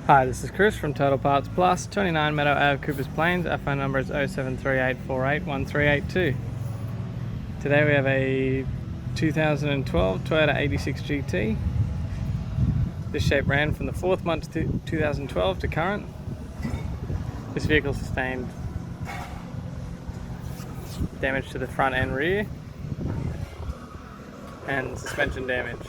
Hi, this is Chris from Total Parts Plus, 29 Meadow Ave Coopers Plains. Our phone number is 0738481382. Today we have a 2012 Toyota 86 GT. This shape ran from the 4th month 2012 to current. This vehicle sustained damage to the front and rear and suspension damage.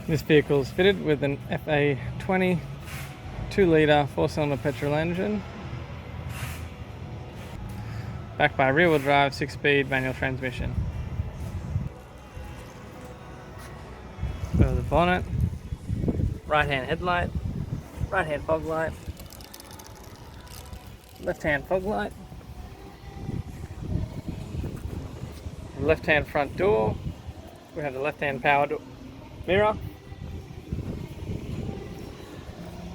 This vehicle is fitted with an FA20 2-litre 4-cylinder petrol engine, backed by a rear-wheel drive 6-speed manual transmission. So the bonnet, right-hand headlight, right-hand fog light, left-hand fog light, left-hand front door. We have the left-hand power door mirror,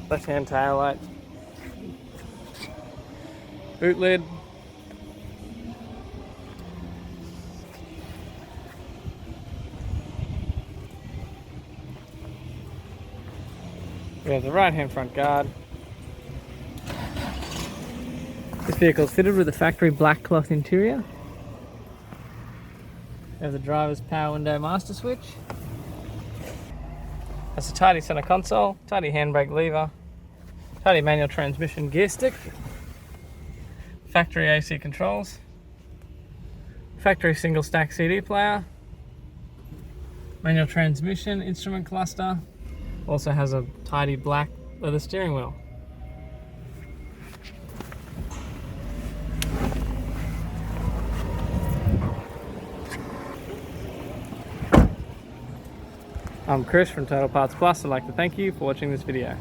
left-hand tail light, boot lid, we have the right-hand front guard. This vehicle is fitted with a factory black cloth interior. We have the driver's power window master switch. Has a tidy center console, tidy handbrake lever, tidy manual transmission gear stick, factory AC controls, factory single stack CD player, manual transmission instrument cluster, also has a tidy black leather steering wheel. I'm Chris from Total Parts Plus. I'd like to thank you for watching this video.